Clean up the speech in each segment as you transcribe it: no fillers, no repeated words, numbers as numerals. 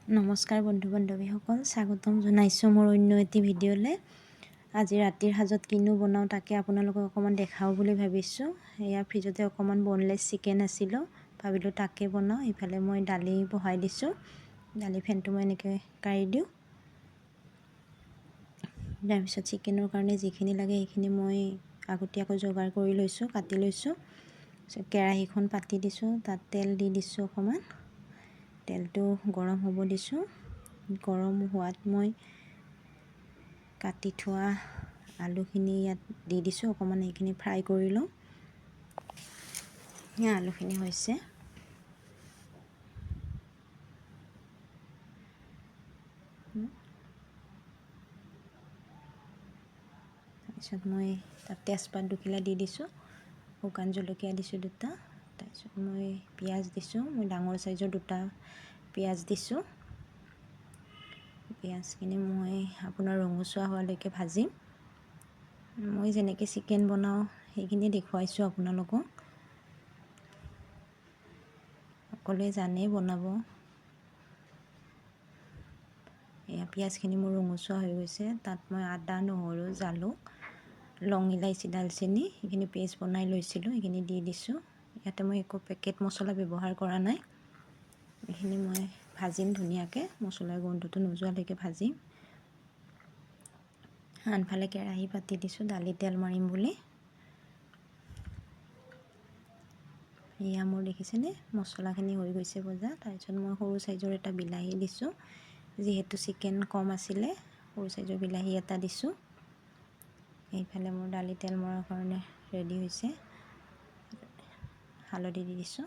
নমস্কাৰ বন্ধু বান্ধৱীসকল, স্বাগতম জনাইছোঁ মোৰ অন্য এটি ভিডিঅ'লৈ। আজি ৰাতিৰ সাজত কিনো বনাওঁ তাকে আপোনালোকক অকণমান দেখাওঁ বুলি ভাবিছোঁ। এয়া ফ্ৰিজতে অকণমান বনলেছ চিকেন আছিলোঁ, ভাবিলোঁ তাকে বনাওঁ। ইফালে মই দালি বহাই দিছোঁ, দালি ফেনটো মই এনেকৈ কাঢ়ি দিওঁ। তাৰপিছত চিকেনৰ কাৰণে যিখিনি লাগে সেইখিনি মই আগতীয়াকৈ যোগাৰ কৰি লৈছোঁ, কাটি লৈছোঁ। কেৰাহীখন পাতি দিছোঁ, তাত তেল দি দিছোঁ অকণমান। তেলটো গৰম হ'ব দিছোঁ। গৰম হোৱাত মই কাটি থোৱা আলুখিনি ইয়াত দি দিছোঁ, অকণমান এইখিনি ফ্ৰাই কৰি লওঁ। আলুখিনি হৈছে। তাৰপিছত মই তাত তেজপাত দুখিলা দি দিছোঁ, শুকান জলকীয়া দিছোঁ 2টা। তাৰপিছত মই পিঁয়াজ দিছোঁ, মই ডাঙৰ চাইজৰ 2টা পিঁয়াজ দিছোঁ। পিঁয়াজখিনি মই আপোনাৰ ৰঙচুৱা হোৱালৈকে ভাজিম। মই যেনেকৈ চিকেন বনাওঁ সেইখিনি দেখুৱাইছোঁ আপোনালোকক। সকলোৱে জানেই বনাব। এয়া পিঁয়াজখিনি মোৰ ৰঙচুৱা হৈ গৈছে। তাত মই আদা, নহৰু, জালুক, লং, ইলাইচি, দালচেনি সেইখিনি পেষ্ট বনাই লৈছিলোঁ, সেইখিনি দি দিছোঁ। ইয়াতে মই একো পেকেট মছলা ব্যৱহাৰ কৰা নাই। এইখিনি মই ভাজিম ধুনীয়াকৈ, মছলাৰ গোন্ধটো নোযোৱালৈকে ভাজিম। আনফালে কেৰাহী পাতি দিছোঁ দালি তেল মাৰিম বুলি। এয়া মোৰ দেখিছেনে মছলাখিনি হৈ গৈছে ভজা। তাৰপিছত মই সৰু চাইজৰ এটা বিলাহী দিছোঁ, যিহেতু চিকেন কম আছিলে সৰু চাইজৰ বিলাহী এটা দিছোঁ। এইফালে মোৰ দালি তেল মৰাৰ কাৰণে ৰেডি হৈছে। হালধি দি দিছোঁ।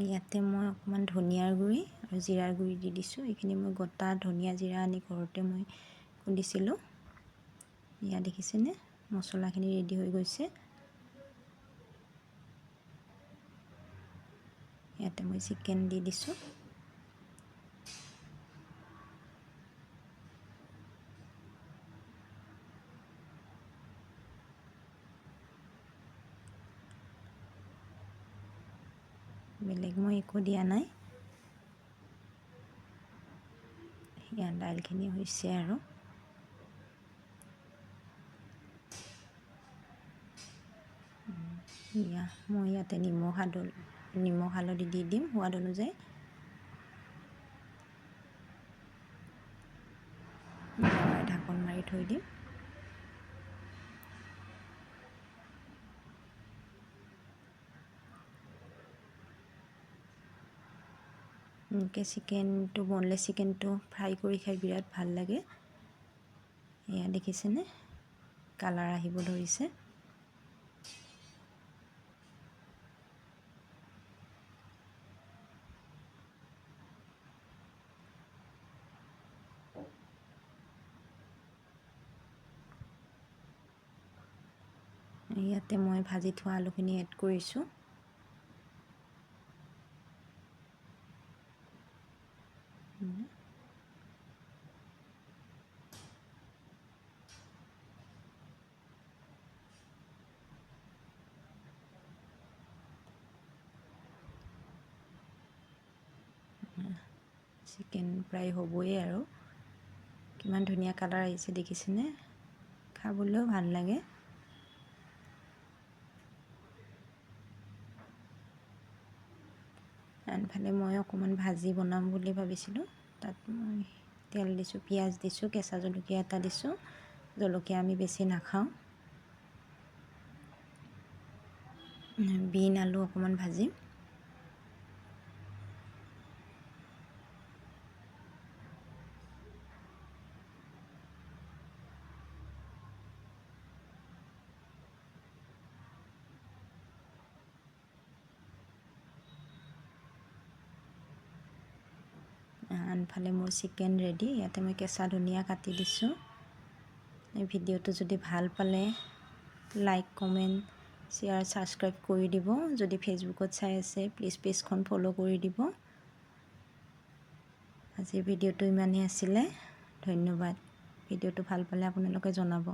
ইয়াতে মই অকণমান ধনিয়াৰ গুড়ি আৰু জিৰাৰ গুড়ি দি দিছোঁ। এইখিনি মই গোটা ধনিয়া জিৰা আনি ঘৰতে মই খুন্দিছিলোঁ। এয়া দেখিছেনে মছলাখিনি ৰেডি হৈ গৈছে। ইয়াতে মই চিকেন দি দিছোঁ। বেলেগ মই একো দিয়া নাই। ইয়াত দাইলখিনি হৈছে আৰু মই ইয়াতে নিমখ হালধি দি দিম সোৱাদ অনুযায়ী। ঢাকন মাৰি থৈ দিম। এনেকৈ চিকেনটো বনলেছ চিকেনটো ফ্ৰাই কৰি খাই বিৰাট ভাল লাগে। এয়া দেখিছেনে কালাৰ আহিব ধৰিছে। ইয়াতে মই ভাজি থোৱা আলুখিনি এড কৰিছোঁ। চিকেন প্ৰায় হ'বই আৰু। কিমান ধুনীয়া কালাৰ আহিছে দেখিছেনে, খাবলৈও ভাল লাগে। আনফালে মই অকণমান ভাজি বনাম বুলি ভাবিছিলোঁ। তাত মই তেল দিছোঁ, পিঁয়াজ দিছোঁ, কেঁচা জলকীয়া এটা দিছোঁ। জলকীয়া আমি বেছি নাখাওঁ। বিন আলু অকণমান ভাজিম। আনফালে মোৰ চিকেন ৰেডি। ইয়াতে মই কেঁচা ধনিয়া কাটি দিছোঁ। এই ভিডিঅ'টো যদি ভাল পালে লাইক, কমেণ্ট, শ্বেয়াৰ, ছাবস্ক্ৰাইব কৰি দিব। যদি ফেচবুকত চাই আছে প্লিজ পেজখন ফ'ল' কৰি দিব। আজিৰ ভিডিঅ'টো ইমানেই আছিলে। ধন্যবাদ। ভিডিঅ'টো ভাল পালে আপোনালোকে জনাব।